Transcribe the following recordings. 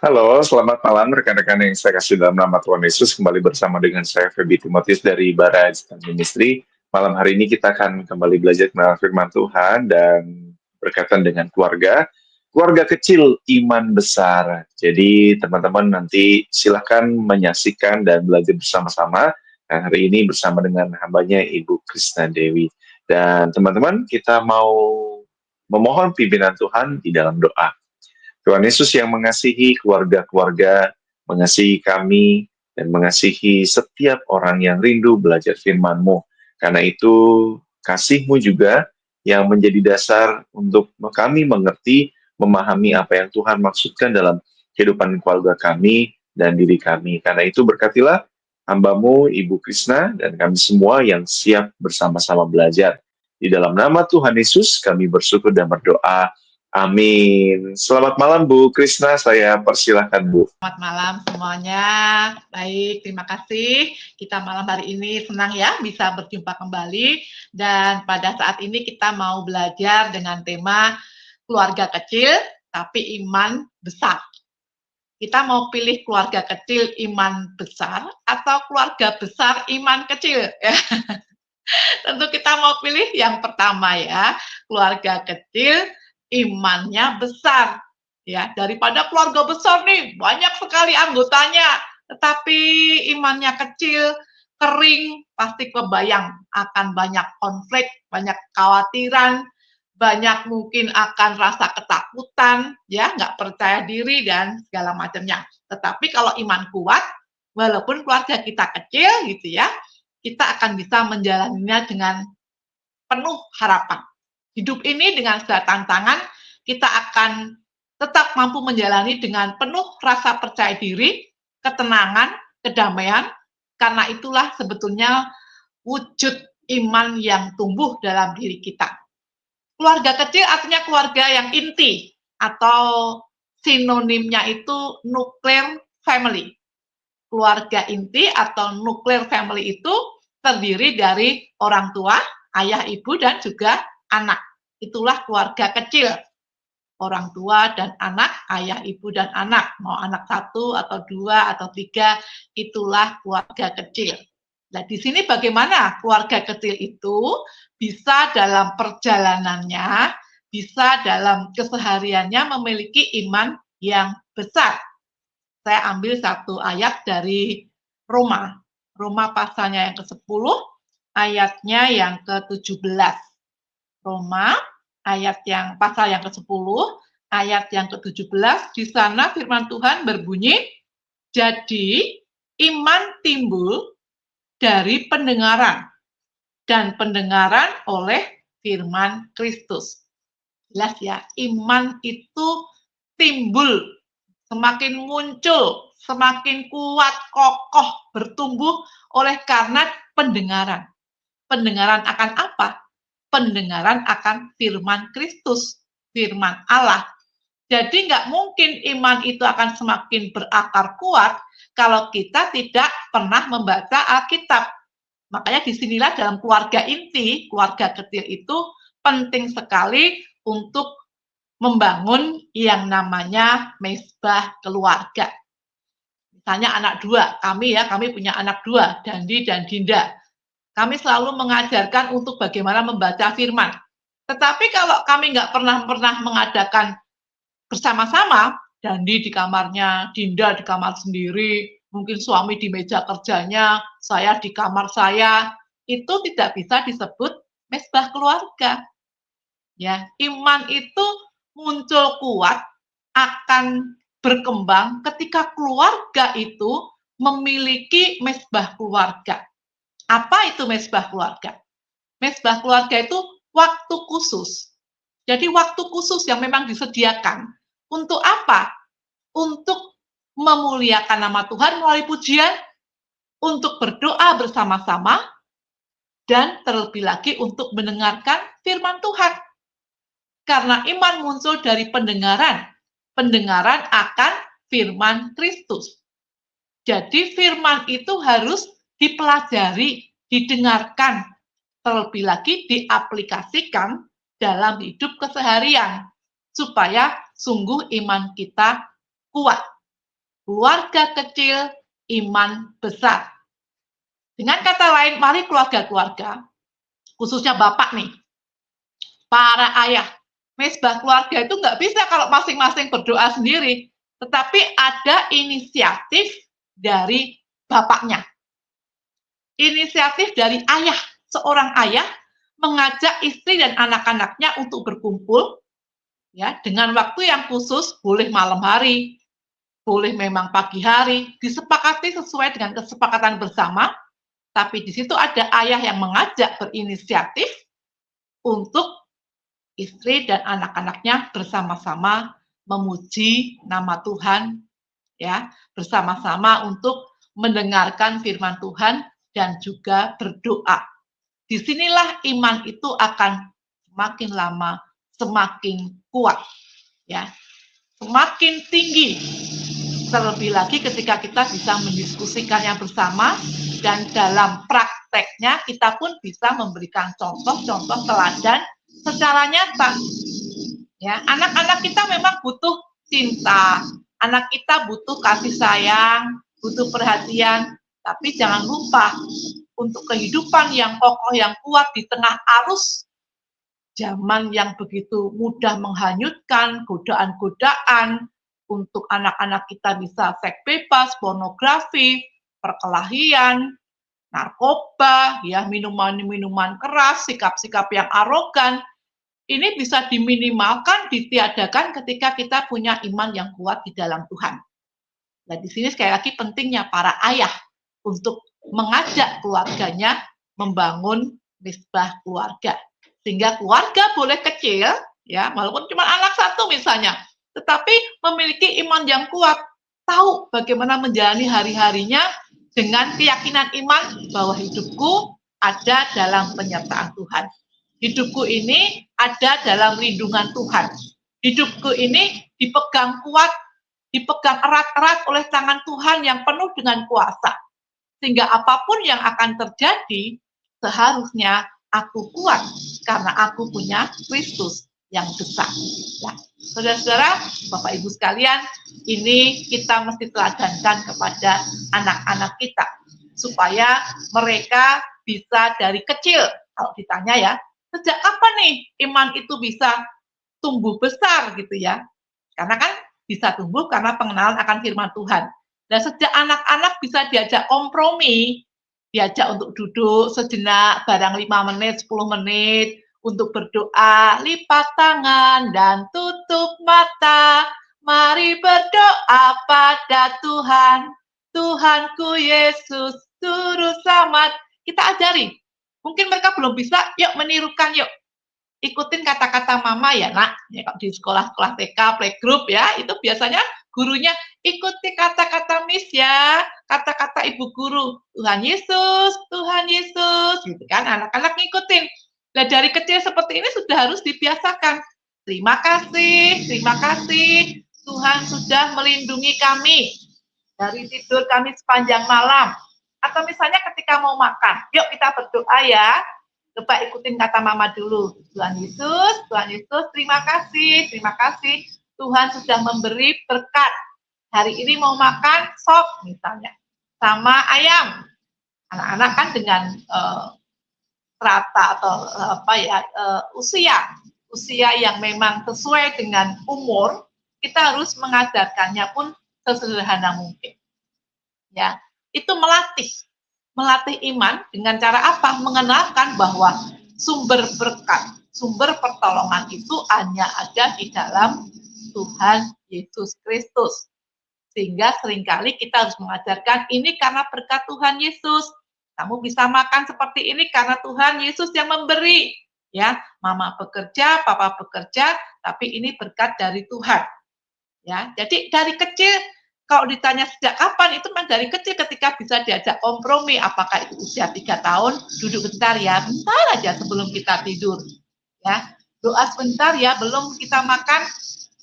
Halo, selamat malam rekan-rekan yang saya kasih dalam nama Tuhan Yesus. Kembali bersama dengan saya Feby Timotius dari Baraj Ministry. Malam hari ini kita akan kembali belajar mengenai firman Tuhan dan berkaitan dengan keluarga. Keluarga kecil, iman besar. Jadi teman-teman nanti silakan menyaksikan dan belajar bersama-sama. Dan hari ini bersama dengan hambanya Ibu Krisna Dewi. Dan teman-teman, kita mau memohon pimpinan Tuhan di dalam doa. Tuhan Yesus yang mengasihi keluarga-keluarga, mengasihi kami, dan mengasihi setiap orang yang rindu belajar firman-Mu. Karena itu, kasih-Mu juga yang menjadi dasar untuk kami mengerti, memahami apa yang Tuhan maksudkan dalam kehidupan keluarga kami dan diri kami. Karena itu berkatilah hamba-Mu, Ibu Krisna, dan kami semua yang siap bersama-sama belajar. Di dalam nama Tuhan Yesus, kami bersyukur dan berdoa. Amin. Selamat malam Bu Krisna, saya persilahkan Bu. Selamat malam semuanya. Baik, terima kasih. Kita malam hari ini senang ya bisa berjumpa kembali. Dan pada saat ini kita mau belajar dengan tema keluarga kecil tapi iman besar. Kita mau pilih keluarga kecil iman besar atau keluarga besar iman kecil. Tentu kita mau pilih yang pertama ya, keluarga kecil imannya besar. Ya, daripada keluarga besar nih, banyak sekali anggotanya, tetapi imannya kecil, kering, pasti kebayang akan banyak konflik, banyak kekhawatiran, banyak mungkin akan rasa ketakutan, ya, nggak percaya diri dan segala macamnya. Tetapi kalau iman kuat, walaupun keluarga kita kecil gitu ya, kita akan bisa menjalaninya dengan penuh harapan. Hidup ini dengan segala tantangan, kita akan tetap mampu menjalani dengan penuh rasa percaya diri, ketenangan, kedamaian, karena itulah sebetulnya wujud iman yang tumbuh dalam diri kita. Keluarga kecil artinya keluarga yang inti, atau sinonimnya itu nuclear family. Keluarga inti atau nuclear family itu terdiri dari orang tua, ayah, ibu, dan juga anak. Itulah keluarga kecil. Orang tua dan anak, ayah, ibu, dan anak. Mau anak 1 atau 2 atau 3, itulah keluarga kecil. Nah, di sini bagaimana keluarga kecil itu bisa dalam perjalanannya, bisa dalam kesehariannya memiliki iman yang besar. Saya ambil satu ayat dari Roma. Roma pasalnya yang ke-10, ayatnya yang ke-17. Roma pasal yang ke-10, ayat yang ke-17, di sana firman Tuhan berbunyi, jadi iman timbul dari pendengaran, dan pendengaran oleh firman Kristus. Jelas ya, iman itu timbul, semakin muncul, semakin kuat, kokoh, bertumbuh oleh karena pendengaran. Pendengaran akan apa? Pendengaran akan firman Kristus, firman Allah. Jadi nggak mungkin iman itu akan semakin berakar kuat kalau kita tidak pernah membaca Alkitab. Makanya disinilah dalam keluarga inti, keluarga kecil itu penting sekali untuk membangun yang namanya mesbah keluarga. Misalnya anak 2, kami punya anak 2, Dandi dan Dinda. Kami selalu mengajarkan untuk bagaimana membaca firman. Tetapi kalau kami nggak pernah mengadakan bersama-sama, Dandi di kamarnya, Dinda di kamar sendiri, mungkin suami di meja kerjanya, saya di kamar saya, itu tidak bisa disebut mesbah keluarga. Ya, iman itu muncul kuat, akan berkembang ketika keluarga itu memiliki mesbah keluarga. Apa itu mesbah keluarga? Mesbah keluarga itu waktu khusus. Jadi waktu khusus yang memang disediakan. Untuk apa? Untuk memuliakan nama Tuhan melalui pujian, untuk berdoa bersama-sama, dan terlebih lagi untuk mendengarkan firman Tuhan. Karena iman muncul dari pendengaran. Pendengaran akan firman Kristus. Jadi firman itu harus dipelajari, didengarkan, terlebih lagi diaplikasikan dalam hidup keseharian, supaya sungguh iman kita kuat. keluarga kecil, iman besar. Dengan kata lain, mari keluarga-keluarga, khususnya bapak nih, para ayah, mesbah keluarga itu nggak bisa kalau masing-masing berdoa sendiri, tetapi ada inisiatif dari bapaknya. Inisiatif dari ayah, seorang ayah mengajak istri dan anak-anaknya untuk berkumpul, ya, dengan waktu yang khusus, boleh malam hari, boleh memang pagi hari, disepakati sesuai dengan kesepakatan bersama, tapi di situ ada ayah yang mengajak berinisiatif untuk istri dan anak-anaknya bersama-sama memuji nama Tuhan, ya, bersama-sama untuk mendengarkan firman Tuhan dan juga berdoa. Disinilah iman itu akan semakin lama semakin kuat, ya, semakin tinggi. Terlebih lagi ketika kita bisa mendiskusikannya bersama dan dalam prakteknya kita pun bisa memberikan contoh-contoh teladan secara nyata. Ya, anak-anak kita memang butuh cinta, anak kita butuh kasih sayang, butuh perhatian, tapi jangan lupa untuk kehidupan yang kokoh, yang kuat di tengah arus zaman yang begitu mudah menghanyutkan, godaan-godaan, untuk anak-anak kita bisa seks bebas, pornografi, perkelahian, narkoba, ya, minuman-minuman keras, sikap-sikap yang arogan, ini bisa diminimalkan, ditiadakan ketika kita punya iman yang kuat di dalam Tuhan. Nah, di sini sekali lagi pentingnya para ayah untuk mengajak keluarganya membangun misbah keluarga. Sehingga keluarga boleh kecil, ya, walaupun cuma anak satu misalnya, tetapi memiliki iman yang kuat, tahu bagaimana menjalani hari-harinya dengan keyakinan iman bahwa hidupku ada dalam penyertaan Tuhan. Hidupku ini ada dalam lindungan Tuhan. Hidupku ini dipegang kuat, dipegang erat-erat oleh tangan Tuhan yang penuh dengan kuasa. Sehingga apapun yang akan terjadi, seharusnya aku kuat karena aku punya Kristus yang besar. Nah, saudara-saudara, Bapak Ibu sekalian, ini kita mesti teladankan kepada anak-anak kita supaya mereka bisa dari kecil, kalau ditanya ya, sejak kapan nih iman itu bisa tumbuh besar gitu ya? Karena kan bisa tumbuh karena pengenalan akan firman Tuhan. Dan sejak anak-anak bisa diajak kompromi, diajak untuk duduk sejenak, barang 5 menit, 10 menit, untuk berdoa, lipat tangan dan tutup mata, mari berdoa pada Tuhan, Tuhanku Yesus, Juru Selamat. Kita ajari. Mungkin mereka belum bisa, yuk menirukan yuk. Ikutin kata-kata mama ya nak, ya, di sekolah-sekolah TK, playgroup ya, itu biasanya gurunya ikuti kata-kata Miss ya, kata-kata ibu guru, Tuhan Yesus, gitu kan, anak-anak ngikutin. Nah dari kecil seperti ini sudah harus dibiasakan. Terima kasih, Tuhan sudah melindungi kami dari tidur kami sepanjang malam. Atau misalnya ketika mau makan, yuk kita berdoa ya. Coba ikutin kata mama dulu. Tuhan Yesus, terima kasih. Tuhan sudah memberi berkat. Hari ini mau makan sop misalnya, sama ayam. Anak-anak kan dengan rata atau usia yang memang sesuai dengan umur, kita harus mengajarkannya pun sesederhana mungkin. Ya, itu melatih iman dengan cara apa? Mengenalkan bahwa sumber berkat, sumber pertolongan itu hanya ada di dalam Tuhan Yesus Kristus. Sehingga seringkali kita harus mengajarkan ini karena berkat Tuhan Yesus. Kamu bisa makan seperti ini karena Tuhan Yesus yang memberi. Ya, mama bekerja, papa bekerja, tapi ini berkat dari Tuhan. Ya, jadi dari kecil kalau ditanya sejak kapan, itu memang dari kecil ketika bisa diajak kompromi, apakah itu usia 3 tahun, duduk bentar ya, bentar aja sebelum kita tidur. Ya, doa sebentar ya, belum kita makan,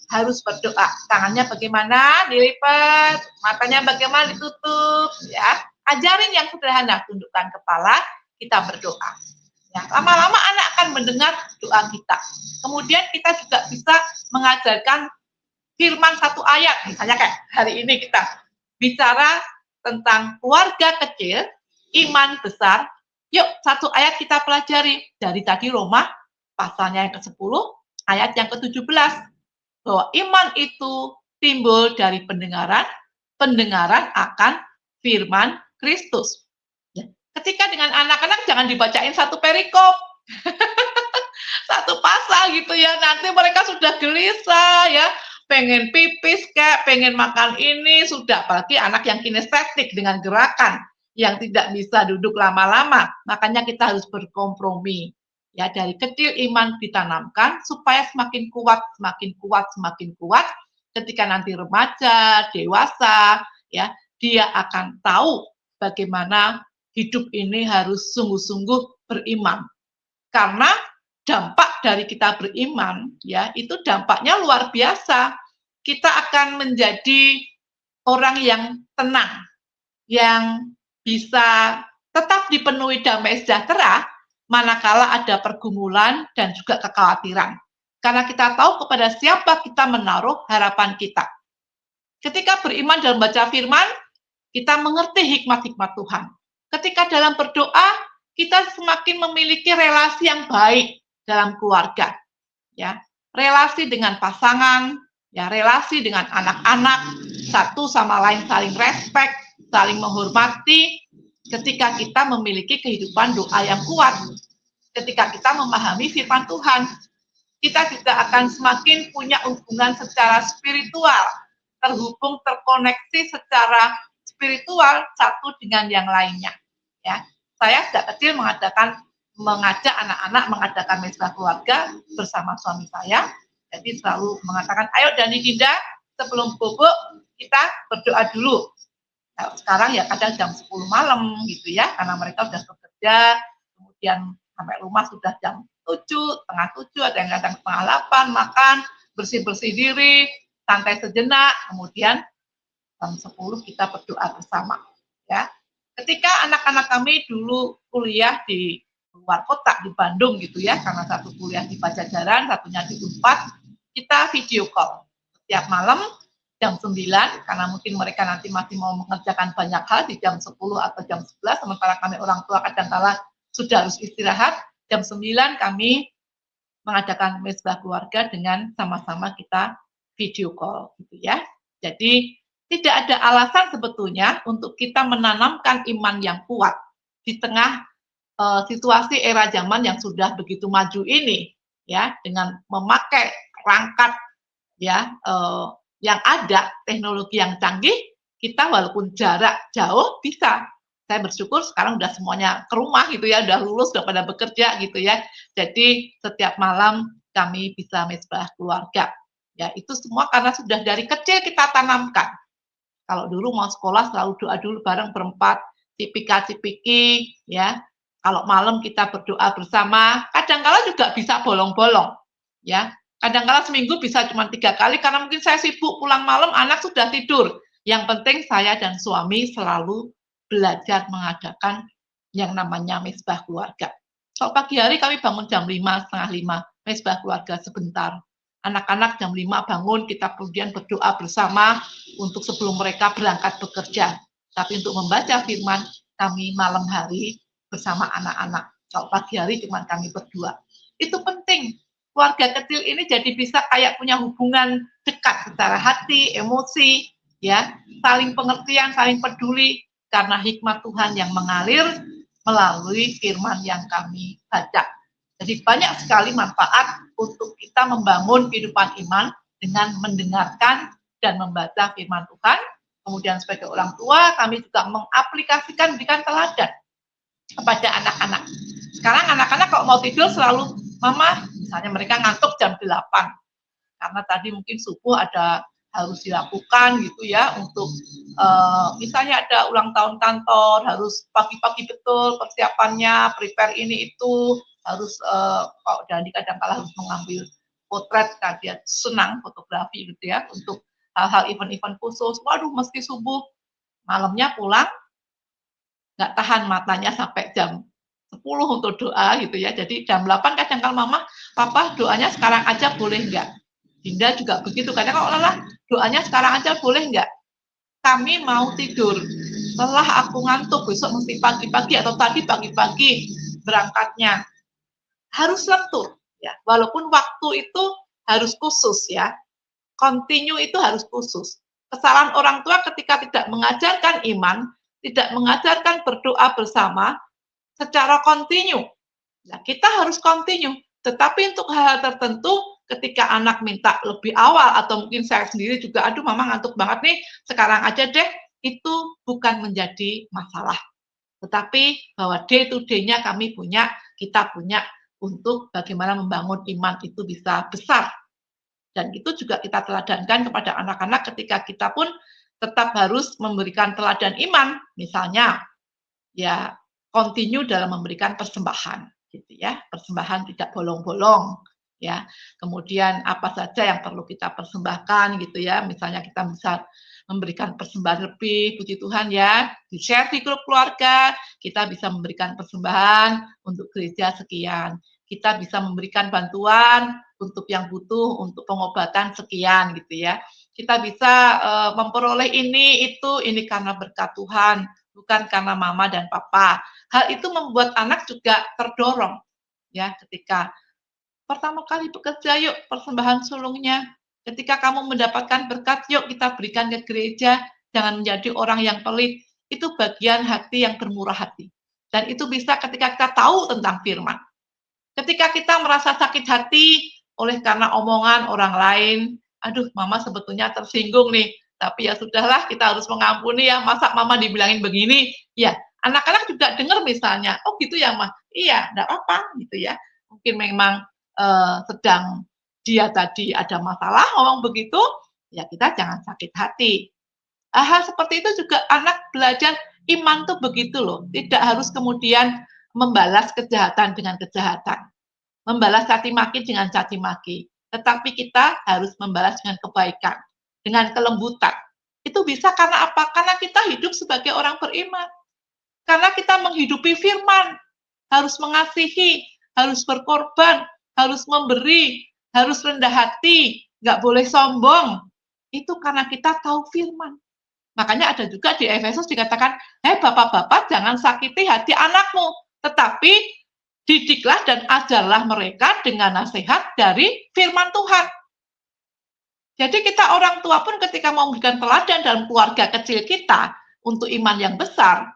harus berdoa. Tangannya bagaimana, dilipat, matanya bagaimana, ditutup. Ya, ajarin yang sederhana, tundukkan kepala, kita berdoa. Ya, lama-lama anak akan mendengar doa kita. Kemudian kita juga bisa mengajarkan firman satu ayat, misalnya kayak hari ini kita bicara tentang keluarga kecil, iman besar. Yuk, satu ayat kita pelajari dari tadi Roma pasalnya yang ke-10, ayat yang ke-17. Bahwa iman itu timbul dari pendengaran, pendengaran akan firman Kristus. Ya. Ketika dengan anak-anak jangan dibacain satu perikop, satu pasal gitu ya, nanti mereka sudah gelisah ya, pengen pipis kayak pengen makan ini sudah, apalagi anak yang kinestetik dengan gerakan yang tidak bisa duduk lama-lama, makanya kita harus berkompromi ya, dari kecil iman ditanamkan supaya semakin kuat, semakin kuat, semakin kuat, ketika nanti remaja, dewasa ya, dia akan tahu bagaimana hidup ini harus sungguh-sungguh beriman, karena dampak dari kita beriman ya, itu dampaknya luar biasa. Kita akan menjadi orang yang tenang, yang bisa tetap dipenuhi damai sejahtera manakala ada pergumulan dan juga kekhawatiran. Karena kita tahu kepada siapa kita menaruh harapan kita. Ketika beriman dalam baca firman, kita mengerti hikmat-hikmat Tuhan. Ketika dalam berdoa, kita semakin memiliki relasi yang baik dalam keluarga. Ya, relasi dengan pasangan, ya, relasi dengan anak-anak, satu sama lain saling respect, saling menghormati, ketika kita memiliki kehidupan doa yang kuat, ketika kita memahami firman Tuhan, kita juga akan semakin punya hubungan secara spiritual, terhubung, terkoneksi secara spiritual satu dengan yang lainnya. Ya, saya sejak kecil mengajak anak-anak mengadakan mesbah keluarga bersama suami saya. Jadi selalu mengatakan, ayo Dani Dinda, sebelum bobok kita berdoa dulu. Nah, sekarang ya kadang jam 10 malam gitu ya, karena mereka sudah bekerja, kemudian sampai rumah sudah jam 7, setengah 7, ada yang kadang setengah 8, makan, bersih-bersih diri, santai sejenak, kemudian jam 10 kita berdoa bersama. Ya, ketika anak-anak kami dulu kuliah di luar kota, di Bandung gitu ya, karena satu kuliah di Pajajaran, satunya di Unpad, kita video call setiap malam jam 9, karena mungkin mereka nanti masih mau mengerjakan banyak hal di jam 10 atau jam 11, sementara kami orang tua kadang-kala sudah harus istirahat, jam 9 kami mengadakan mesbah keluarga dengan sama-sama kita video call gitu ya. Jadi tidak ada alasan sebetulnya untuk kita menanamkan iman yang kuat di tengah situasi era zaman yang sudah begitu maju ini ya, dengan memakai perangkat ya yang ada, teknologi yang canggih, kita walaupun jarak jauh bisa. Saya bersyukur sekarang udah semuanya ke rumah gitu ya, udah lulus, udah pada bekerja gitu ya. Jadi setiap malam kami bisa mesbah keluarga. Ya, itu semua karena sudah dari kecil kita tanamkan. Kalau dulu mau sekolah selalu doa dulu bareng berempat, cipika-cipiki, ya. Kalau malam kita berdoa bersama, kadang-kala juga bisa bolong-bolong, ya. Kadang-kala seminggu bisa cuma 3 kali, karena mungkin saya sibuk pulang malam, anak sudah tidur. Yang penting saya dan suami selalu belajar mengadakan yang namanya mesbah keluarga. Kalau pagi hari kami bangun jam 5, setengah 5, mesbah keluarga sebentar. Anak-anak jam 5 bangun, kita kemudian berdoa bersama untuk sebelum mereka berangkat bekerja. Tapi untuk membaca firman, kami malam hari bersama anak-anak. Kalau pagi hari cuma kami berdua. Itu penting. Keluarga kecil ini jadi bisa kayak punya hubungan dekat secara hati, emosi, ya, saling pengertian, saling peduli, karena hikmat Tuhan yang mengalir melalui firman yang kami baca. Jadi banyak sekali manfaat untuk kita membangun kehidupan iman dengan mendengarkan dan membaca firman Tuhan. Kemudian sebagai orang tua, kami juga mengaplikasikan, berikan teladan kepada anak-anak. Sekarang anak-anak kalau mau tidur selalu, Mama, misalnya mereka ngantuk jam 8, karena tadi mungkin subuh ada harus dilakukan gitu ya, untuk misalnya ada ulang tahun kantor, harus pagi-pagi betul persiapannya, prepare ini itu, harus kalau Dandi kadang-kala harus mengambil potret, kan dia senang fotografi gitu ya, untuk hal-hal event-event khusus. Waduh, meski subuh, malamnya pulang nggak tahan matanya sampai jam 10 untuk doa gitu ya. Jadi jam 8 kadang-kala Mama, Papa doanya sekarang aja boleh nggak? Dinda juga begitu, kadang kalau lelah doanya sekarang aja boleh nggak? kami mau tidur. Setelah aku ngantuk, besok mesti pagi-pagi atau tadi pagi-pagi berangkatnya. Harus lentur, ya. Walaupun waktu itu harus khusus, ya. Continue itu harus khusus. Kesalahan orang tua ketika tidak mengajarkan iman, tidak mengajarkan berdoa bersama secara kontinu. Nah, kita harus kontinu. Tetapi untuk hal-hal tertentu, ketika anak minta lebih awal, atau mungkin saya sendiri juga, aduh mama ngantuk banget nih, sekarang aja deh, itu bukan menjadi masalah. Tetapi bahwa day to day-nya kita punya untuk bagaimana membangun iman itu bisa besar. Dan itu juga kita teladankan kepada anak-anak ketika kita pun tetap harus memberikan teladan iman. Misalnya, ya continue dalam memberikan persembahan, gitu ya. Persembahan tidak bolong-bolong, ya. Kemudian apa saja yang perlu kita persembahkan, gitu ya. Misalnya kita bisa memberikan persembahan lebih, puji Tuhan ya, di-share di grup keluarga, kita bisa memberikan persembahan untuk gereja sekian. Kita bisa memberikan bantuan untuk yang butuh, untuk pengobatan sekian, gitu ya. Kita bisa memperoleh ini karena berkat Tuhan, bukan karena mama dan papa. Hal itu membuat anak juga terdorong, ya, ketika pertama kali bekerja, yuk persembahan sulungnya. Ketika kamu mendapatkan berkat, yuk kita berikan ke gereja. Jangan menjadi orang yang pelit. Itu bagian hati yang bermurah hati. Dan itu bisa ketika kita tahu tentang firman. Ketika kita merasa sakit hati oleh karena omongan orang lain, aduh mama sebetulnya tersinggung nih, tapi ya sudahlah kita harus mengampuni ya, masa mama dibilangin begini, ya anak-anak juga dengar misalnya, oh gitu ya mah, iya enggak apa gitu ya, mungkin memang sedang dia tadi ada masalah ngomong begitu, ya kita jangan sakit hati. Hal seperti itu juga anak belajar iman tuh begitu loh, tidak harus kemudian membalas kejahatan dengan kejahatan, membalas caci maki dengan caci maki, tetapi kita harus membalas dengan kebaikan, dengan kelembutan. Itu bisa karena apa? Karena kita hidup sebagai orang beriman. Karena kita menghidupi firman, harus mengasihi, harus berkorban, harus memberi, harus rendah hati, nggak boleh sombong. Itu karena kita tahu firman. Makanya ada juga di Efesus dikatakan, bapak-bapak jangan sakiti hati anakmu, tetapi didiklah dan ajarlah mereka dengan nasihat dari firman Tuhan. Jadi kita orang tua pun ketika mau memberikan teladan dalam keluarga kecil kita untuk iman yang besar,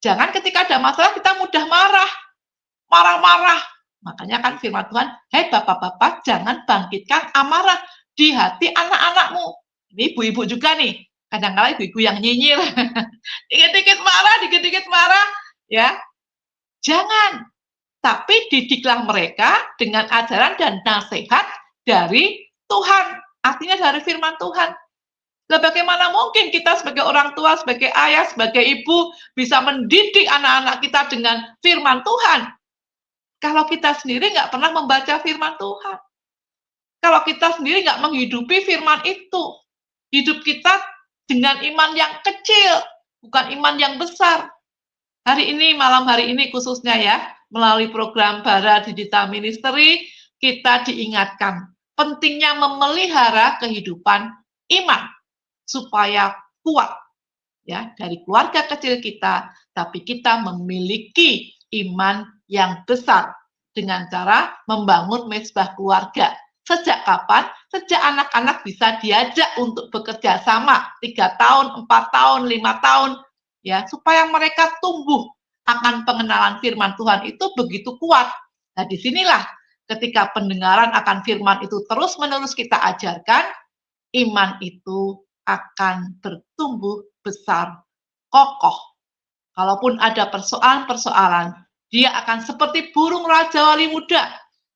jangan ketika ada masalah kita mudah marah-marah. Makanya kan firman Tuhan, bapak-bapak jangan bangkitkan amarah di hati anak-anakmu. Ini ibu-ibu juga nih, kadang-kadang ibu-ibu yang nyinyir, dikit-dikit marah, ya. Jangan, tapi didiklah mereka dengan ajaran dan nasihat dari Tuhan, artinya dari firman Tuhan. Nah, bagaimana mungkin kita sebagai orang tua, sebagai ayah, sebagai ibu bisa mendidik anak-anak kita dengan firman Tuhan? Kalau kita sendiri nggak pernah membaca firman Tuhan. Kalau kita sendiri nggak menghidupi firman itu. Hidup kita dengan iman yang kecil, bukan iman yang besar. Malam hari ini khususnya ya, melalui program Bara Digital Ministry, kita diingatkan pentingnya memelihara kehidupan iman supaya kuat ya dari keluarga kecil kita, tapi kita memiliki iman yang besar dengan cara membangun mezbah keluarga. Sejak kapan? Sejak anak-anak bisa diajak untuk bekerja sama 3 tahun, 4 tahun, 5 tahun ya, supaya mereka tumbuh akan pengenalan firman Tuhan itu begitu kuat. Nah, disinilah ketika pendengaran akan firman itu terus-menerus kita ajarkan, iman itu akan bertumbuh besar, kokoh. Kalaupun ada persoalan-persoalan, dia akan seperti burung Raja Wali muda,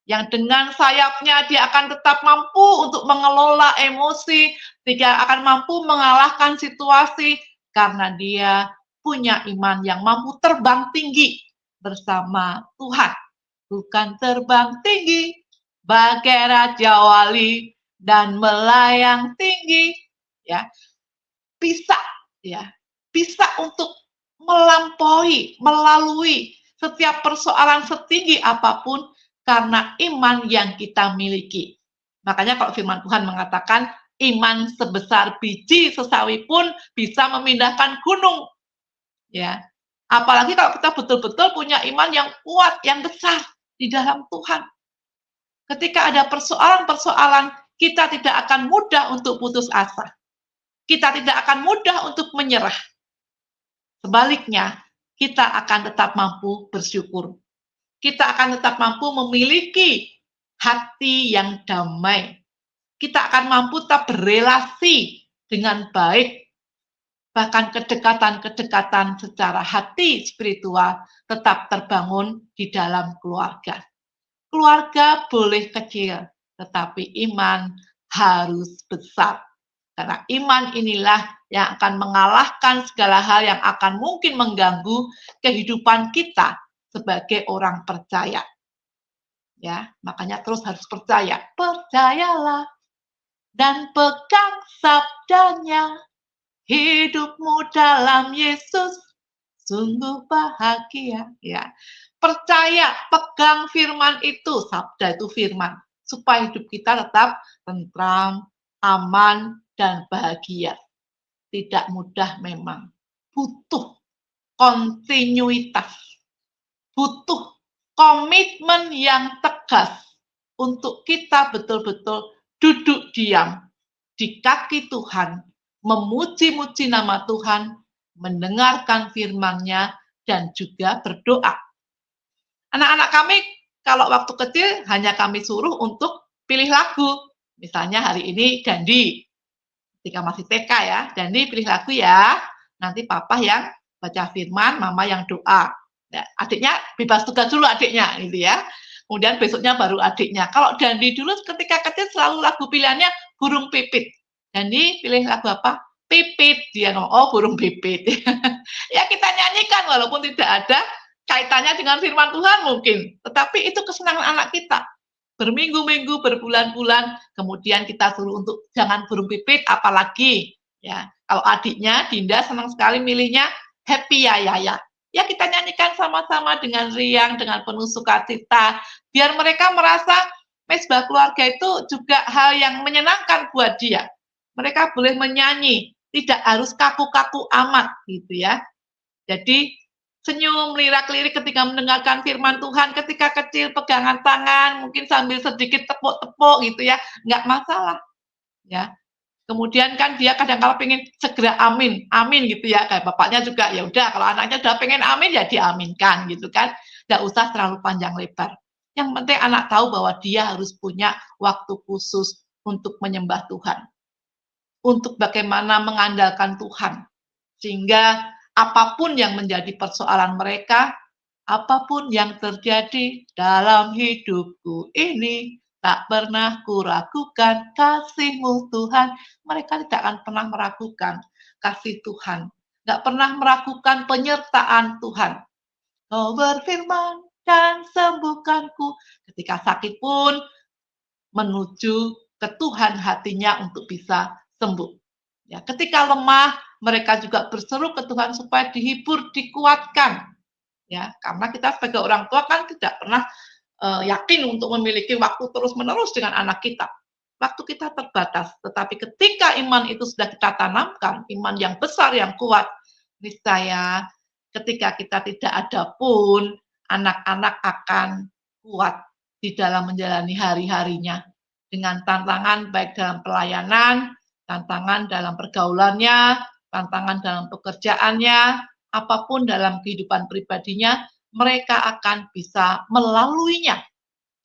yang dengan sayapnya dia akan tetap mampu untuk mengelola emosi, dia akan mampu mengalahkan situasi, karena dia punya iman yang mampu terbang tinggi bersama Tuhan. Bukan terbang tinggi, bagai Raja Wali, dan melayang tinggi, ya, bisa, ya, bisa untuk melampaui, melalui setiap persoalan setinggi apapun karena iman yang kita miliki. Makanya kalau firman Tuhan mengatakan Iman sebesar biji sesawi pun bisa memindahkan gunung. Ya. Apalagi kalau kita betul-betul punya iman yang kuat, yang besar di dalam Tuhan. Ketika ada persoalan-persoalan, kita tidak akan mudah untuk putus asa. Kita tidak akan mudah untuk menyerah. Sebaliknya, kita akan tetap mampu bersyukur. Kita akan tetap mampu memiliki hati yang damai. Kita akan mampu tetap berelasi dengan baik. Bahkan kedekatan-kedekatan secara hati spiritual tetap terbangun di dalam keluarga. Keluarga boleh kecil, tetapi iman harus besar. Karena iman inilah yang akan mengalahkan segala hal yang akan mungkin mengganggu kehidupan kita sebagai orang percaya. Ya, makanya terus harus percaya. Percayalah dan pegang sabdanya. Hidupmu dalam Yesus sungguh bahagia. Ya, percaya, pegang firman itu, sabda itu firman, supaya hidup kita tetap tentram, aman, dan bahagia. Tidak mudah memang, butuh kontinuitas, butuh komitmen yang tegas untuk kita betul-betul duduk diam di kaki Tuhan, memuji-muji nama Tuhan, mendengarkan firman-Nya, dan juga berdoa. Anak-anak kami kalau waktu kecil hanya kami suruh untuk pilih lagu. Misalnya hari ini Dandi, ketika masih TK ya, Dandi pilih lagu ya, nanti papa yang baca firman, mama yang doa. Ya, adiknya bebas tugas dulu adiknya gitu ya. Kemudian besoknya baru adiknya. Kalau Dandi dulu ketika kecil selalu lagu pilihannya burung pipit. Dandi pilih lagu apa? Pipit. Dia ngomong, oh burung pipit. Ya kita nyanyikan walaupun tidak ada kaitannya dengan firman Tuhan mungkin. Tetapi itu kesenangan anak kita. Berminggu-minggu, berbulan-bulan, kemudian kita suruh untuk jangan burung pipit, apalagi. Ya, kalau adiknya, Dinda senang sekali milihnya Happy Ya Ya Ya. Ya kita nyanyikan sama-sama dengan riang, dengan penuh sukacita, biar mereka merasa mesbah keluarga itu juga hal yang menyenangkan buat dia. Mereka boleh menyanyi, tidak harus kaku-kaku amat gitu ya. Jadi senyum, lirak-lirik ketika mendengarkan firman Tuhan, ketika kecil pegangan tangan, mungkin sambil sedikit tepuk-tepuk gitu ya, nggak masalah. Ya, kemudian kan dia kadang-kala pengen segera amin, amin gitu ya, kayak bapaknya juga, ya udah kalau anaknya udah pengen amin ya diaminkan gitu kan, nggak usah terlalu panjang lebar. Yang penting anak tahu bahwa dia harus punya waktu khusus untuk menyembah Tuhan, untuk bagaimana mengandalkan Tuhan, sehingga apapun yang menjadi persoalan mereka, apapun yang terjadi dalam hidupku ini, tak pernah kuragukan kasih-Mu Tuhan. Mereka tidak akan pernah meragukan kasih Tuhan. Tidak pernah meragukan penyertaan Tuhan. Kau berfirman dan sembuhkanku. Ketika sakit pun menuju ke Tuhan hatinya untuk bisa sembuh. Ya, ketika lemah, mereka juga berseru ke Tuhan supaya dihibur, dikuatkan. Ya, karena kita sebagai orang tua kan tidak pernah yakin untuk memiliki waktu terus-menerus dengan anak kita. Waktu kita terbatas, tetapi ketika iman itu sudah kita tanamkan, iman yang besar, yang kuat, niscaya ketika kita tidak ada pun, anak-anak akan kuat di dalam menjalani hari-harinya. Dengan tantangan baik dalam pelayanan, tantangan dalam pergaulannya, tantangan dalam pekerjaannya, apapun dalam kehidupan pribadinya, mereka akan bisa melaluinya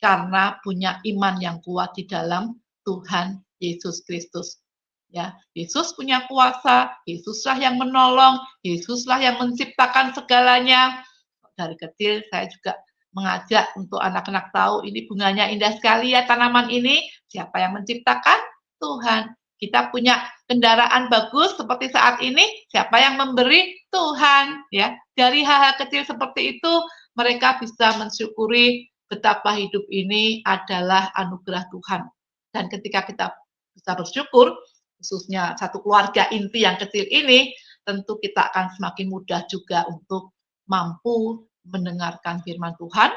karena punya iman yang kuat di dalam Tuhan Yesus Kristus. Ya, Yesus punya kuasa, Yesuslah yang menolong, Yesuslah yang menciptakan segalanya. Dari kecil saya juga mengajak untuk anak-anak tahu ini bunganya indah sekali ya tanaman ini. Siapa yang menciptakan? Tuhan. Kita punya kendaraan bagus seperti saat ini, siapa yang memberi? Tuhan. Ya, dari hal-hal kecil seperti itu mereka bisa mensyukuri betapa hidup ini adalah anugerah Tuhan. Dan ketika kita bisa bersyukur, khususnya satu keluarga inti yang kecil ini, tentu kita akan semakin mudah juga untuk mampu mendengarkan firman Tuhan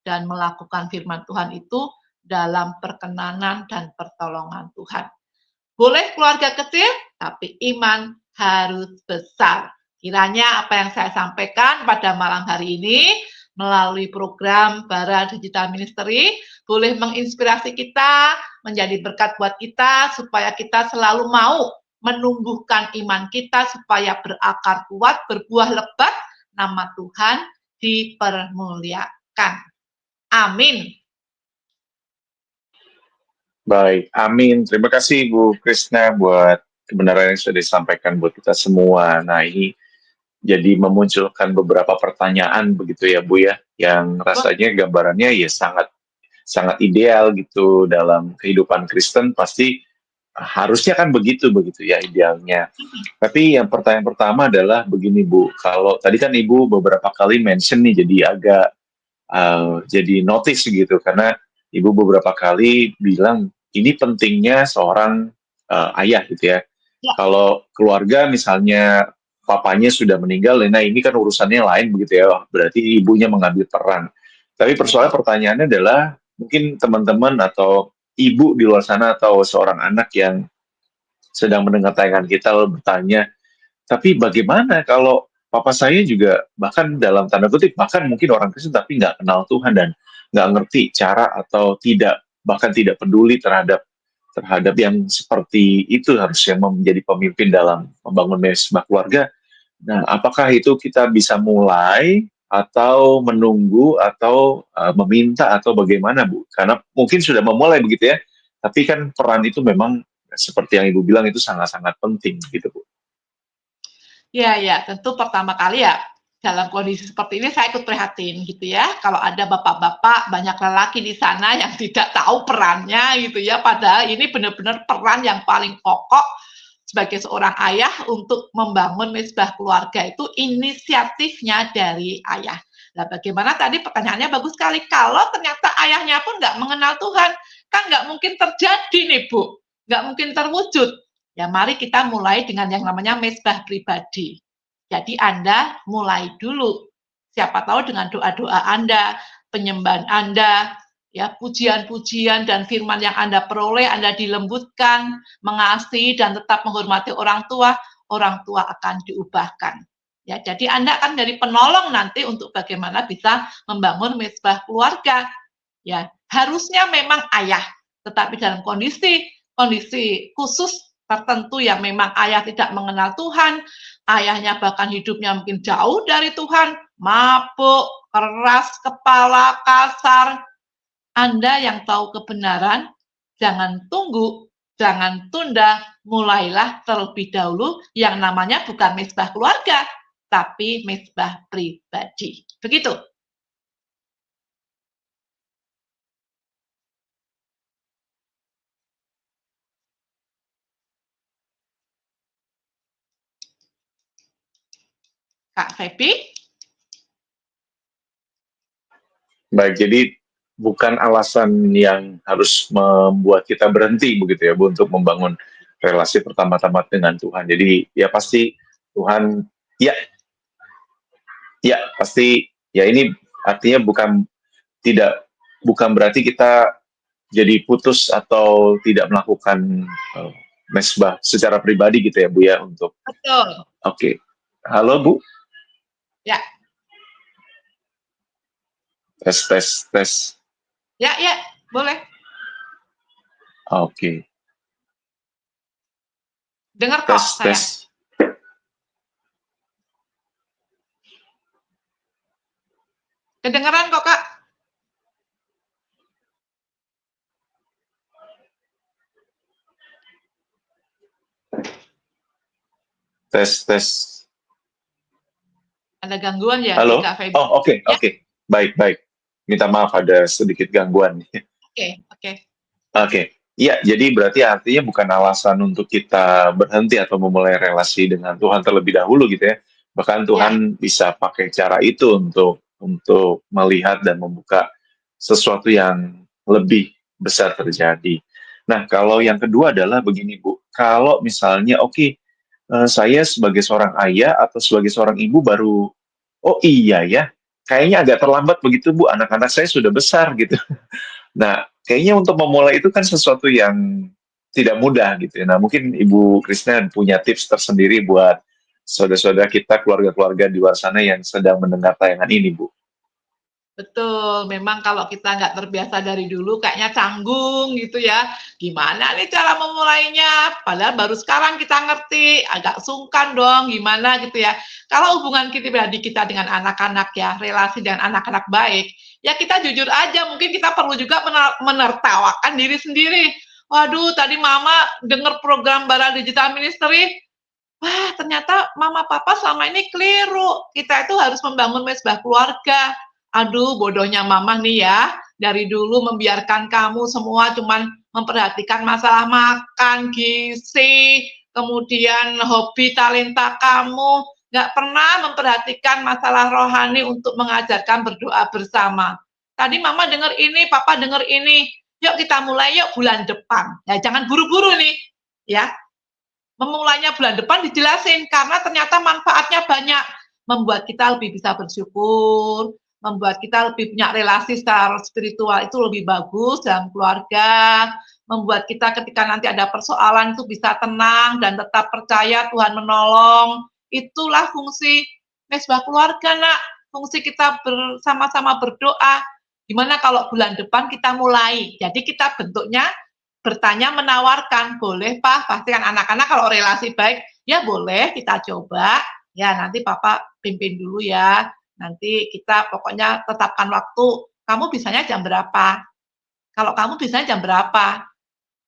dan melakukan firman Tuhan itu dalam perkenanan dan pertolongan Tuhan. Boleh keluarga kecil, tapi iman harus besar. Kiranya apa yang saya sampaikan pada malam hari ini melalui program Bara Digital Ministry boleh menginspirasi kita, menjadi berkat buat kita supaya kita selalu mau menumbuhkan iman kita supaya berakar kuat, berbuah lebat, nama Tuhan dipermuliakan. Amin. Baik, amin. Terima kasih Bu Krisna buat kebenaran yang sudah disampaikan buat kita semua. Nah, ini jadi memunculkan beberapa pertanyaan begitu ya Bu ya, yang rasanya gambarannya ya sangat sangat ideal gitu dalam kehidupan Kristen, pasti harusnya kan begitu begitu ya idealnya. Tapi yang pertanyaan pertama adalah begini Bu, kalau tadi kan Ibu beberapa kali mention nih jadi agak jadi notice gitu karena Ibu beberapa kali bilang ini pentingnya seorang ayah gitu ya. Ya. Kalau keluarga misalnya papanya sudah meninggal, nah ini kan urusannya lain begitu ya, berarti ibunya mengambil peran. Tapi pertanyaannya adalah mungkin teman-teman atau ibu di luar sana atau seorang anak yang sedang mendengar tayangan kita lalu bertanya, tapi bagaimana kalau papa saya juga bahkan dalam tanda kutip bahkan mungkin orang Kristen tapi nggak kenal Tuhan dan nggak ngerti cara atau tidak bahkan tidak peduli terhadap terhadap yang seperti itu harusnya menjadi pemimpin dalam membangun mesbah keluarga. Nah, apakah itu kita bisa mulai atau menunggu atau meminta atau bagaimana Bu? Karena mungkin sudah memulai begitu ya, tapi kan peran itu memang seperti yang Ibu bilang itu sangat-sangat penting gitu Bu. Ya, ya, tentu pertama kali ya dalam kondisi seperti ini saya ikut prihatin gitu ya. Kalau ada bapak-bapak, banyak lelaki di sana yang tidak tahu perannya gitu ya. Padahal ini benar-benar peran yang paling pokok sebagai seorang ayah untuk membangun mesbah keluarga itu inisiatifnya dari ayah. Nah, bagaimana tadi pertanyaannya bagus sekali. Kalau ternyata ayahnya pun nggak mengenal Tuhan, kan nggak mungkin terjadi nih Bu, nggak mungkin terwujud. Ya, mari kita mulai dengan yang namanya mesbah pribadi. Jadi Anda mulai dulu. Siapa tahu dengan doa-doa Anda, penyembahan Anda, ya pujian-pujian dan firman yang Anda peroleh, Anda dilembutkan, mengasihi dan tetap menghormati orang tua akan diubahkan. Ya, jadi Anda akan dari penolong nanti untuk bagaimana bisa membangun mesbah keluarga. Ya, harusnya memang ayah, tetapi dalam kondisi khusus tertentu yang memang ayah tidak mengenal Tuhan, ayahnya bahkan hidupnya mungkin jauh dari Tuhan, mabuk, keras kepala, kasar. Anda yang tahu kebenaran, jangan tunggu, jangan tunda, mulailah terlebih dahulu yang namanya bukan mesbah keluarga, tapi mesbah pribadi. Begitu. Kak Febi? Baik, jadi bukan alasan yang harus membuat kita berhenti begitu ya Bu untuk membangun relasi pertama-tama dengan Tuhan. Jadi ya pasti Tuhan ya ya pasti ya ini artinya tidak bukan berarti kita jadi putus atau tidak melakukan mesbah secara pribadi gitu ya Bu ya untuk Betul. Oke. Halo Bu. Ya. Tes. Ya, boleh. Oke. Dengar kok saya. Tes. Kedengeran kok, Kak. Tes. Ada gangguan ya Halo? di Kak Febi? Oh, oke. Ya? Baik. Minta maaf ada sedikit gangguan. Oke. Oke. Iya, jadi berarti artinya bukan alasan untuk kita berhenti atau memulai relasi dengan Tuhan terlebih dahulu gitu ya. Bahkan Tuhan bisa pakai cara itu untuk melihat dan membuka sesuatu yang lebih besar terjadi. Nah, kalau yang kedua adalah begini Bu, kalau misalnya saya sebagai seorang ayah atau sebagai seorang ibu baru, oh iya ya, kayaknya agak terlambat begitu Bu, anak-anak saya sudah besar gitu. Nah, kayaknya untuk memulai itu kan sesuatu yang tidak mudah gitu ya. Nah, mungkin Ibu Krisna punya tips tersendiri buat saudara-saudara kita, keluarga-keluarga di luar sana yang sedang mendengar tayangan ini, Bu. Betul, memang kalau kita nggak terbiasa dari dulu kayaknya canggung gitu ya. Gimana nih cara memulainya? Padahal baru sekarang kita ngerti, agak sungkan dong gimana gitu ya. Kalau hubungan kita pribadi kita dengan anak-anak ya, relasi dengan anak-anak baik, ya kita jujur aja, mungkin kita perlu juga menertawakan diri sendiri. Waduh, tadi mama denger program Bara Digital Ministry, wah ternyata mama papa selama ini keliru. Kita itu harus membangun mesbah keluarga. Aduh, bodohnya mama nih ya. Dari dulu membiarkan kamu semua cuman memperhatikan masalah makan, gizi, kemudian hobi talenta kamu. Nggak pernah memperhatikan masalah rohani untuk mengajarkan berdoa bersama. Tadi mama dengar ini, papa dengar ini. Yuk kita mulai yuk bulan depan. Ya jangan buru-buru nih. Ya, memulainya bulan depan dijelasin karena ternyata manfaatnya banyak, membuat kita lebih bisa bersyukur, membuat kita lebih punya relasi secara spiritual itu lebih bagus dalam keluarga, membuat kita ketika nanti ada persoalan itu bisa tenang dan tetap percaya Tuhan menolong. Itulah fungsi mesbah keluarga, Nak. Fungsi kita bersama-sama berdoa. Gimana kalau bulan depan kita mulai? Jadi kita bentuknya bertanya menawarkan, boleh Pak, pastikan anak-anak kalau relasi baik, ya boleh kita coba, ya nanti Papa pimpin dulu ya, nanti kita pokoknya tetapkan waktu, kamu bisanya jam berapa? Kalau kamu bisanya jam berapa?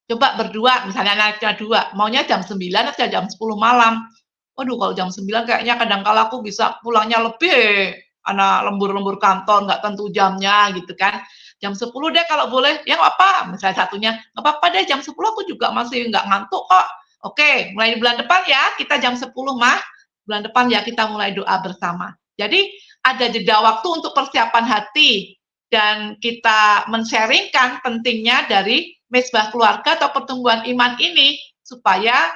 Coba berdua, misalnya anaknya dua, maunya jam 9 atau jam 10 malam. Waduh, kalau jam 9 kayaknya kadang-kala aku bisa pulangnya lebih, anak lembur-lembur kantor, nggak tentu jamnya gitu kan. Jam 10 deh kalau boleh, ya nggak apa, misalnya satunya, nggak apa-apa deh jam 10 aku juga masih nggak ngantuk kok. Oke, mulai bulan depan ya, kita jam 10 mah, bulan depan ya kita mulai doa bersama. Jadi ada jeda waktu untuk persiapan hati, dan kita men-sharingkan pentingnya dari mesbah keluarga atau pertumbuhan iman ini supaya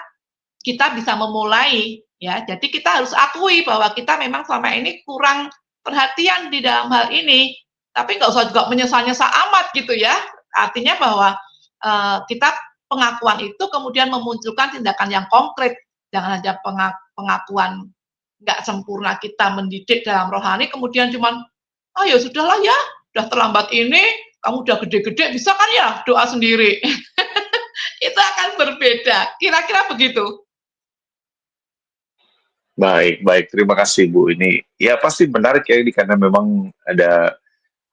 kita bisa memulai ya. Jadi kita harus akui bahwa kita memang selama ini kurang perhatian di dalam hal ini. Tapi nggak usah juga menyesal-nyesal amat gitu ya. Artinya bahwa kita pengakuan itu kemudian memunculkan tindakan yang konkret. Jangan hanya pengakuan nggak sempurna kita mendidik dalam rohani, kemudian cuman, ah ya sudahlah ya, udah terlambat ini, kamu udah gede-gede, bisa kan ya doa sendiri. Itu akan berbeda. Kira-kira begitu. Baik, baik. Terima kasih, Bu. Ini ya pasti menarik ya ini karena memang ada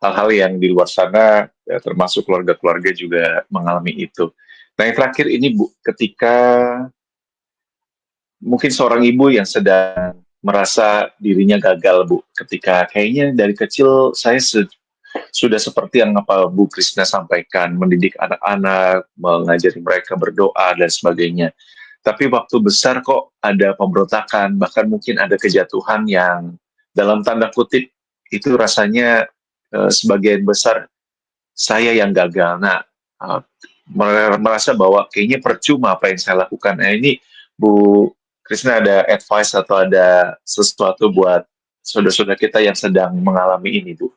hal-hal yang di luar sana, ya, termasuk keluarga-keluarga juga mengalami itu. Nah, yang terakhir ini, Bu, ketika mungkin seorang ibu yang sedang merasa dirinya gagal, Bu, ketika kayaknya dari kecil saya sudah seperti yang apa Bu Krisna sampaikan, mendidik anak-anak, mengajari mereka berdoa dan sebagainya. Tapi waktu besar kok ada pemberontakan, bahkan mungkin ada kejatuhan yang dalam tanda kutip itu rasanya sebagian besar saya yang gagal. Nah, uh, merasa bahwa kayaknya percuma apa yang saya lakukan. Nah, ini Bu Krisna ada advice atau ada sesuatu buat saudara-saudara kita yang sedang mengalami ini, Bu?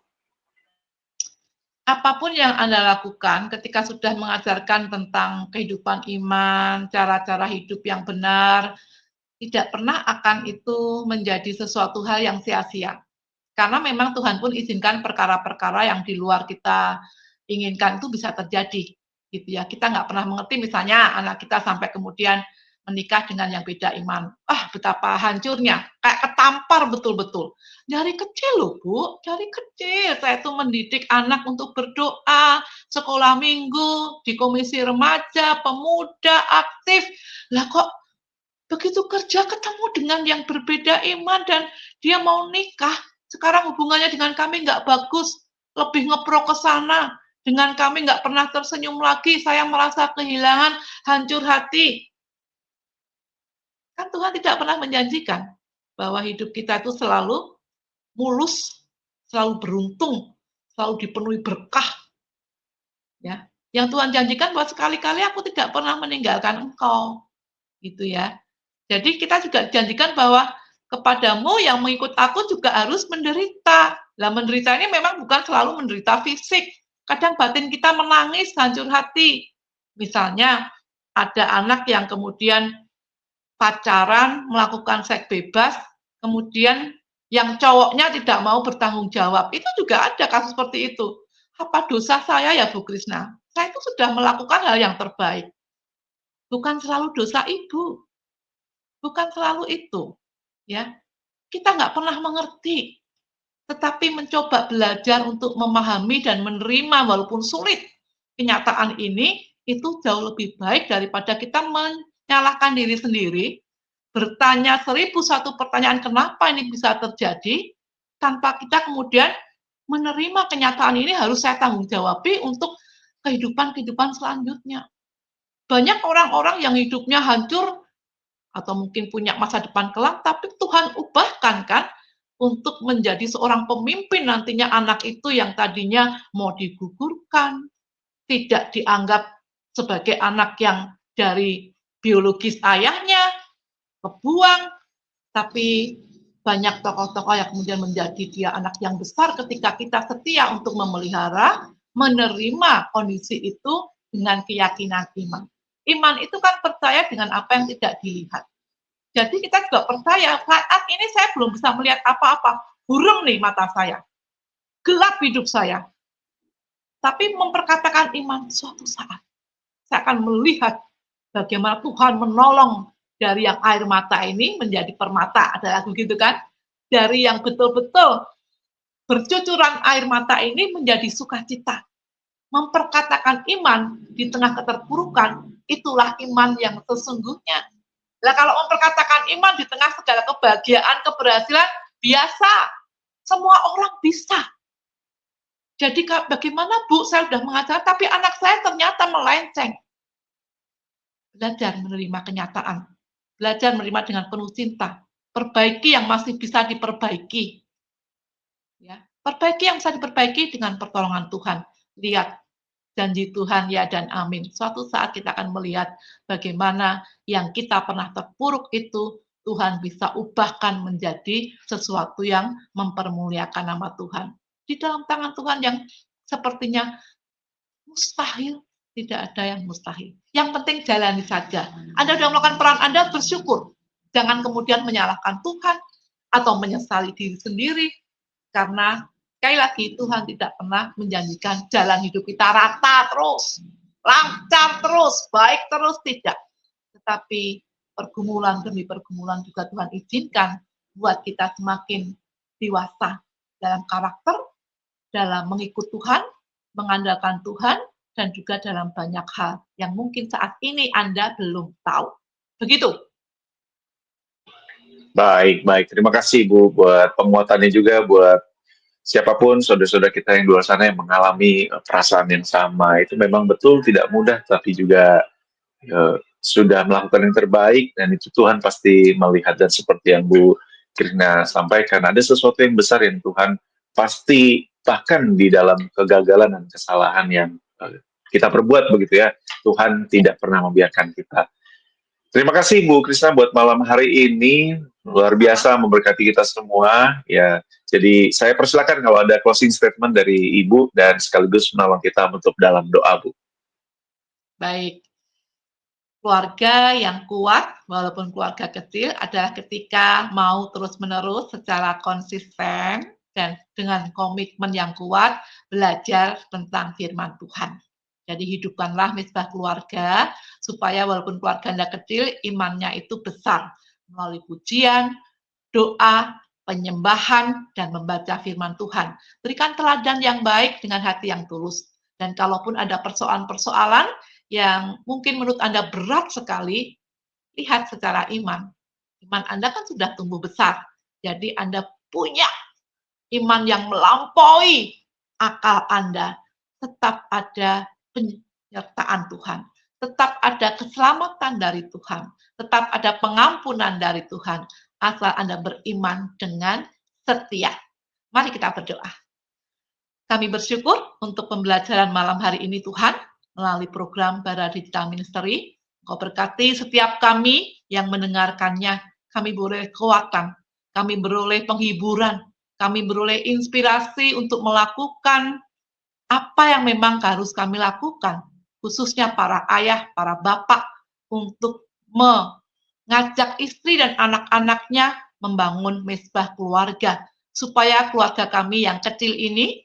Apapun yang Anda lakukan ketika sudah mengajarkan tentang kehidupan iman, cara-cara hidup yang benar, tidak pernah akan itu menjadi sesuatu hal yang sia-sia. Karena memang Tuhan pun izinkan perkara-perkara yang di luar kita inginkan itu bisa terjadi, gitu ya. Kita nggak pernah mengerti misalnya anak kita sampai kemudian menikah dengan yang beda iman. Ah, betapa hancurnya, kayak ketampar betul-betul. Dari kecil loh, Bu, dari kecil saya tuh mendidik anak untuk berdoa, sekolah minggu, di komisi remaja, pemuda, aktif. Lah kok begitu kerja ketemu dengan yang berbeda iman dan dia mau nikah, sekarang hubungannya dengan kami nggak bagus, lebih ngepro ke sana, dengan kami nggak pernah tersenyum lagi, saya merasa kehilangan, hancur hati. Kan Tuhan tidak pernah menjanjikan bahwa hidup kita itu selalu mulus, selalu beruntung, selalu dipenuhi berkah, ya. Yang Tuhan janjikan bahwa sekali-kali aku tidak pernah meninggalkan engkau, gitu ya. Jadi kita juga janjikan bahwa kepadamu yang mengikut aku juga harus menderita. Lah menderita ini memang bukan selalu menderita fisik. Kadang batin kita menangis, hancur hati. Misalnya ada anak yang kemudian pacaran, melakukan seks bebas, kemudian yang cowoknya tidak mau bertanggung jawab. Itu juga ada kasus seperti itu. Apa dosa saya ya Bu Krisna? Saya itu sudah melakukan hal yang terbaik. Bukan selalu dosa ibu, bukan selalu itu. Ya, kita nggak pernah mengerti, tetapi mencoba belajar untuk memahami dan menerima walaupun sulit kenyataan ini, itu jauh lebih baik daripada kita menyalahkan diri sendiri, bertanya 1001 pertanyaan kenapa ini bisa terjadi, tanpa kita kemudian menerima kenyataan ini harus saya tanggung jawabi untuk kehidupan-kehidupan selanjutnya. Banyak orang-orang yang hidupnya hancur atau mungkin punya masa depan kelam, tapi Tuhan ubahkan kan untuk menjadi seorang pemimpin nantinya anak itu yang tadinya mau digugurkan, tidak dianggap sebagai anak yang dari biologis ayahnya, kebuang, tapi banyak tokoh-tokoh yang kemudian menjadi dia anak yang besar ketika kita setia untuk memelihara, menerima kondisi itu dengan keyakinan iman. Iman itu kan percaya dengan apa yang tidak dilihat. Jadi kita juga percaya saat ini saya belum bisa melihat apa-apa, buram nih mata saya, gelap hidup saya. Tapi memperkatakan iman suatu saat saya akan melihat bagaimana Tuhan menolong dari yang air mata ini menjadi permata, ada lagu gitu kan? Dari yang betul-betul bercucuran air mata ini menjadi sukacita. Memperkatakan iman di tengah keterpurukan, itulah iman yang sesungguhnya. Nah, kalau memperkatakan iman di tengah segala kebahagiaan, keberhasilan, biasa. Semua orang bisa. Jadi bagaimana Bu, saya sudah mengajar, tapi anak saya ternyata melenceng. Belajar menerima kenyataan. Belajar menerima dengan penuh cinta. Perbaiki yang masih bisa diperbaiki. Ya, perbaiki yang bisa diperbaiki dengan pertolongan Tuhan. Lihat janji Tuhan ya dan amin. Suatu saat kita akan melihat bagaimana yang kita pernah terpuruk itu Tuhan bisa ubahkan menjadi sesuatu yang mempermuliakan nama Tuhan. Di dalam tangan Tuhan yang sepertinya mustahil, tidak ada yang mustahil. Yang penting jalani saja. Anda sudah melakukan peran Anda, bersyukur. Jangan kemudian menyalahkan Tuhan atau menyesali diri sendiri, karena sekali lagi Tuhan tidak pernah menjanjikan jalan hidup kita rata terus, lancar terus, baik terus, tidak. Tetapi pergumulan demi pergumulan juga Tuhan izinkan buat kita semakin dewasa dalam karakter, dalam mengikut Tuhan, mengandalkan Tuhan, dan juga dalam banyak hal yang mungkin saat ini Anda belum tahu. Begitu. Baik, baik. Terima kasih Bu buat penguatannya juga buat siapapun saudara-saudara kita yang di luar sana yang mengalami perasaan yang sama. Itu memang betul tidak mudah, tapi juga sudah melakukan yang terbaik dan itu Tuhan pasti melihat. Dan seperti yang Bu Kirna sampaikan, ada sesuatu yang besar yang Tuhan pasti bahkan di dalam kegagalan dan kesalahan yang kita perbuat begitu ya, Tuhan tidak pernah membiarkan kita. Terima kasih Bu Krisna buat malam hari ini, luar biasa memberkati kita semua ya. Jadi saya persilakan kalau ada closing statement dari Ibu dan sekaligus menolong kita untuk dalam doa Bu. Baik. Keluarga yang kuat, walaupun keluarga kecil, adalah ketika mau terus-menerus secara konsisten dan dengan komitmen yang kuat belajar tentang firman Tuhan. Jadi hidupkanlah misbah keluarga, supaya walaupun keluarga Anda kecil, imannya itu besar. Melalui pujian, doa, penyembahan, dan membaca firman Tuhan. Berikan teladan yang baik dengan hati yang tulus. Dan kalaupun ada persoalan-persoalan yang mungkin menurut Anda berat sekali, lihat secara iman. Iman Anda kan sudah tumbuh besar. Jadi Anda punya iman yang melampaui akal Anda. Tetap ada penyertaan Tuhan. Tetap ada keselamatan dari Tuhan. Tetap ada pengampunan dari Tuhan. Asal Anda beriman dengan setia. Mari kita berdoa. Kami bersyukur untuk pembelajaran malam hari ini Tuhan, melalui program Bara Digital Ministry. Engkau berkati setiap kami yang mendengarkannya. Kami beroleh kekuatan, kami beroleh penghiburan, kami beroleh inspirasi untuk melakukan apa yang memang harus kami lakukan, khususnya para ayah, para bapak, untuk mengajak istri dan anak-anaknya membangun mezbah keluarga, supaya keluarga kami yang kecil ini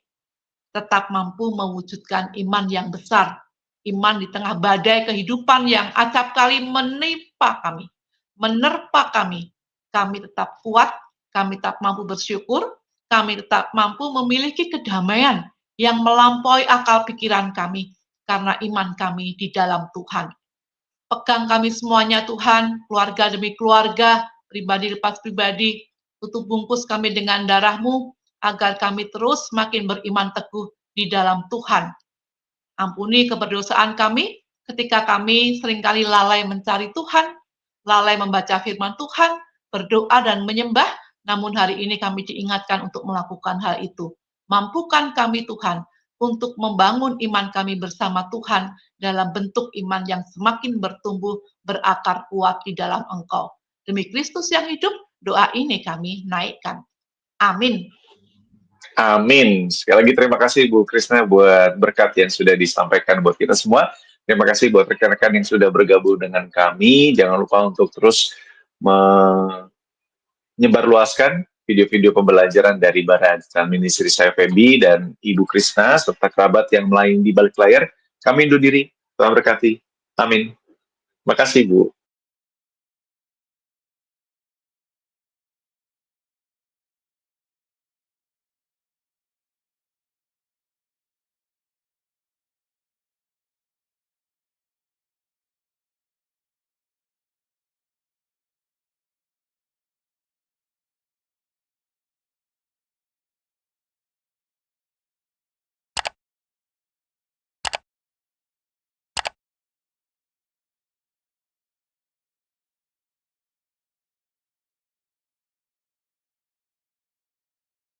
tetap mampu mewujudkan iman yang besar, iman di tengah badai kehidupan yang acap kali menimpa kami, menerpa kami. Kami tetap kuat, kami tetap mampu bersyukur, kami tetap mampu memiliki kedamaian yang melampaui akal pikiran kami, karena iman kami di dalam Tuhan. Pegang kami semuanya Tuhan, keluarga demi keluarga, pribadi lepas pribadi, tutup bungkus kami dengan darah-Mu, agar kami terus makin beriman teguh di dalam Tuhan. Ampuni keberdosaan kami ketika kami seringkali lalai mencari Tuhan, lalai membaca firman Tuhan, berdoa dan menyembah, namun hari ini kami diingatkan untuk melakukan hal itu. Mampukan kami Tuhan untuk membangun iman kami bersama Tuhan dalam bentuk iman yang semakin bertumbuh, berakar kuat di dalam Engkau. Demi Kristus yang hidup, doa ini kami naikkan. Amin. Amin. Sekali lagi terima kasih Bu Krisna buat berkat yang sudah disampaikan buat kita semua. Terima kasih buat rekan-rekan yang sudah bergabung dengan kami. Jangan lupa untuk terus menyebarluaskan video-video pembelajaran dari Barat dan Ministry saya Febi dan Ibu Krisna serta kerabat yang lain di balik layar. Kami undur diri. Tuhan berkati. Amin. Terima kasih Bu.